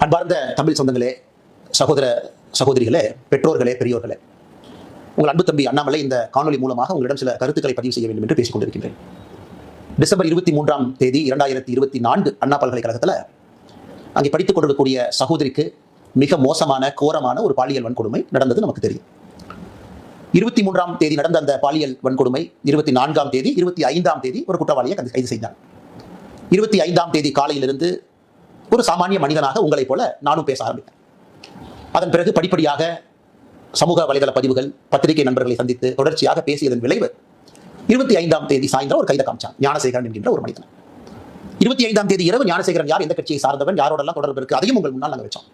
அன்பார்ந்த தமிழ் சொந்தங்களே, சகோதர சகோதரிகளே, பெற்றோர்களே, பெரியோர்களே, உங்கள் அன்பு தம்பி அண்ணாமலை இந்த காணொலி மூலமாக உங்களிடம் சில கருத்துக்களை பதிவு செய்ய வேண்டும் என்று பேசிக் கொண்டிருக்கின்றேன். டிசம்பர் 23ஆம் தேதி 2024 அண்ணா பல்கலைக்கழகத்தில் அங்கே படித்துக் கொண்டிருக்கக்கூடிய சகோதரிக்கு மிக மோசமான கோரமான ஒரு பாலியல் வன்கொடுமை நடந்தது நமக்கு தெரியும். 23ஆம் தேதி நடந்த அந்த பாலியல் வன்கொடுமை 24ஆம் தேதி 25ஆம் தேதி ஒரு குற்றவாளியை கைது செய்தார். 25ஆம் தேதி காலையிலிருந்து ஒரு சாமானிய மனிதனாக உங்களைப் போல நானும் பேச ஆரம்பித்தேன். அதன் பிறகு படிப்படியாக சமூக வலைதள பதிவுகள், பத்திரிகை நண்பர்களை சந்தித்து தொடர்ச்சியாக பேசியதன் விளைவு 25ஆம் தேதி சாயந்தரம் ஒரு கைதை காமிச்சான், ஞானசேகரன் என்கின்ற ஒரு மனிதன். 25ஆம் தேதி இரவு ஞானசேகரன் யார், எந்த கட்சியை சார்ந்தவன், யாரோடெல்லாம் தொடர்பு இருக்கு, அதையும் உங்கள் முன்னால் நாங்கள் வச்சோம்.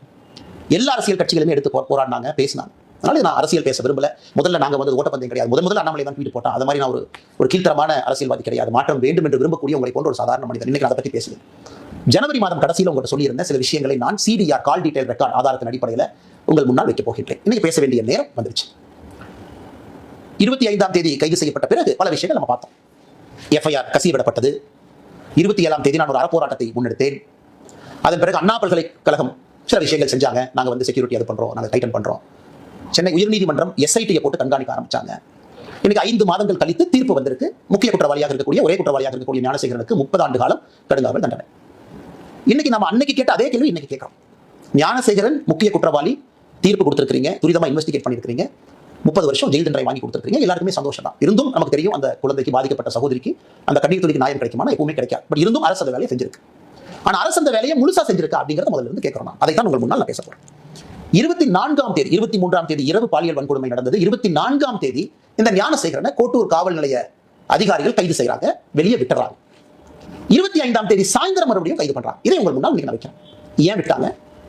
எல்லா அரசியல் கட்சிகளுமே எடுத்து போராடினாங்க, பேசினாங்க. அதனால நான் அரசியல் பேச விரும்பல. முதல்ல நாங்கள் வந்து ஓட்டப்பந்தயம் கிடையாது, முதல்ல அண்ணாமலை தான் ட்வீட் போட்டான். அது மாதிரி நான் ஒரு கீழ்த்தரமான அரசியல்வாதி கிடையாது. மாற்றம் வேண்டும் என்று விரும்பக்கூடிய உங்களை போன்ற ஒரு சாதாரண மனிதன். இன்னைக்கு அதை பற்றி பேசுகிறேன். ஜனவரி மாதம் கடைசியில் உங்கள்கிட்ட சொல்லியிருந்த சில விஷயங்களை நான் CDR கால் டீடைல் ரெக்கார்ட் ஆதாரத்தின் அடிப்படையில் உங்கள் முன்னால் வைக்க போகின்றேன். இன்னைக்கு பேச வேண்டிய நேரம் வந்துருச்சு. 25ஆம் தேதி கைது செய்யப்பட்ட பிறகு பல விஷயங்கள் நம்ம பார்த்தோம். FIR கசியவிடப்பட்டது. 27ஆம் தேதி நான் ஒரு அறப்போராட்டத்தை முன்னெடுத்தேன். அதன் பிறகு அண்ணா பல்கலைக்கழகம் சில விஷயங்கள் செஞ்சாங்க. நாங்கள் வந்து செக்யூரிட்டி அது பண்றோம், நாங்கள் டைட்டன் பண்றோம். சென்னை உயர்நீதிமன்றம் SIT-யை போட்டு கண்காணிக்க ஆரம்பிச்சாங்க. இன்னைக்கு 5 மாதங்கள் கழித்து தீர்ப்பு வந்திருக்கு. முக்கிய குற்றவாளியாக இருக்கக்கூடிய ஒரே குற்றவாளியாக இருக்கக்கூடிய ஞானசேகரனுக்கு 30 ஆண்டு காலம் கடுங்காவல் தண்டனை. இன்னைக்கு நம்ம அன்னைக்கு கேட்ட அதே கேள்வி இன்னைக்கு கேட்கிறோம். ஞானசேகரன் முக்கிய குற்றவாளி, தீர்ப்பு கொடுத்திருக்கீங்க, துரிதமா இன்வெஸ்டிகேட் பண்ணிருக்கீங்க, 30 வருஷம் ஜெயில் தண்டனை வாங்கி கொடுத்திருக்கீங்க. எல்லாருக்குமே சந்தோஷம் தான். இருந்தும் நமக்கு தெரியும் அந்த குழந்தைக்கு, பாதிக்கப்பட்ட சகோதரிக்கு அந்த கண்ணீர் துளிக்கு நியாயம் கிடைக்குமா? எப்பவுமே கிடைக்காது. பட் இருந்தும் அரசு அந்த வேலையை செஞ்சிருக்கு. ஆனா அரசு அந்த வேலையை முழுசா செஞ்சிருக்கா அப்படிங்கறத முதல்ல இருந்து கேட்கிறோம். அதைத்தான் உங்கள் முன்னால் நான் பேச போறேன். 24ஆம் தேதி 23ஆம் தேதி இரவு பாலியல் வன்கொடுமை நடந்தது. 24ஆம் தேதி இந்த ஞானசேகரனை கோட்டூர் காவல் நிலைய அதிகாரிகள் கைது செய்யறாங்க, வெளியே விட்டுறாங்க. 25ஆம் தேதி சாயந்தரம் மறுபடியும் கைது பண்றாங்க. இதை உங்கள் முன்னால் நீங்க வைக்கிறேன். ஏன் விட்டாங்க?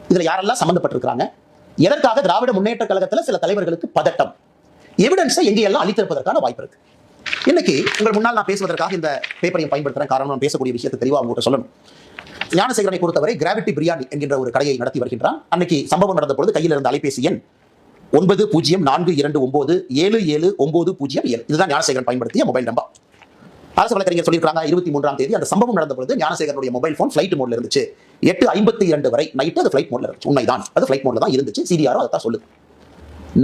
இதுல யாரெல்லாம் சம்பந்தப்பட்டிருக்கிறாங்க? எதற்காக திராவிட முன்னேற்ற கழகத்துல சில தலைவர்களுக்கு பதட்டம்? எவிடன்ஸை எங்கேயெல்லாம் அளித்திருப்பதற்கான வாய்ப்பு இருக்கு. இன்னைக்கு உங்கள் முன்னால் நான் பேசுவதற்காக இந்த பேப்பரையும் பயன்படுத்துறேன். காரணம், நான் பேசக்கூடிய விஷயத்தை தெளிவாக உங்கள்கிட்ட சொல்லணும். ஞானசேகரனை பொறுத்தவரை கிராவிட்டி பிரியாணி என்கின்ற ஒரு கடையை நடத்தி வருகின்றான். அன்னைக்கு சம்பவம் நடந்த பொழுது கையில் இருந்த அலைபேசி எண் 9042977907. இதுதான் ஞானசேகரன் பயன்படுத்திய மொபைல் நம்பர். அரசு வழக்கறிஞர் சொல்லியிருக்காங்க 23ஆம் தேதி அந்த சம்பவம் நடந்த பொழுது ஞானசேகரனுடைய மொபைல் போன் ஃபிளைட் மோட்ல இருந்துச்சு. 8:52 வரை நைட்டு அது ஃபிளைட் மோட்ல இருந்துச்சு. உண்மைதான், அது ஃபிளைட் மோட்ல தான் இருந்துச்சு. CDR அதை தான் சொல்லுது.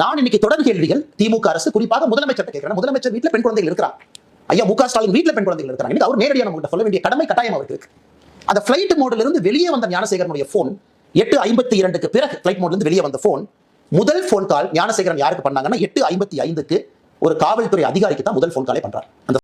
நான் இன்னைக்கு தொடர் கேள்விகள் திமுக அரசு, குறிப்பாக முதலமைச்சர் கேட்கிறேன். முதலமைச்சர் வீட்டில் பெண் குழந்தைகள் இருக்கிறாங்க. ஐயா MK ஸ்டாலின் வீட்டில் பெண் குழந்தைகள் இருக்கிறாங்க. இன்னைக்கு அவர் நேரடியாக நம்மகிட்ட சொல்ல வேண்டிய கடமை கட்டாயம் அவருக்கு இருக்கு. அந்த ஃபிளைட் மோட்ல இருந்து வெளியே வந்த ஞானசேகரனுடைய போன் 8:52க்கு பிறகு ஃபிளைட் மோட்ல இருந்து வெளியே வந்த போன், முதல் போன் கால் ஞானசேகரன் யாருக்கு பண்ணாங்கன்னா 8:55க்கு ஒரு காவல்துறை அதிகாரிக்கு தான் முதல் போன் காலே பண்றாரு. அந்த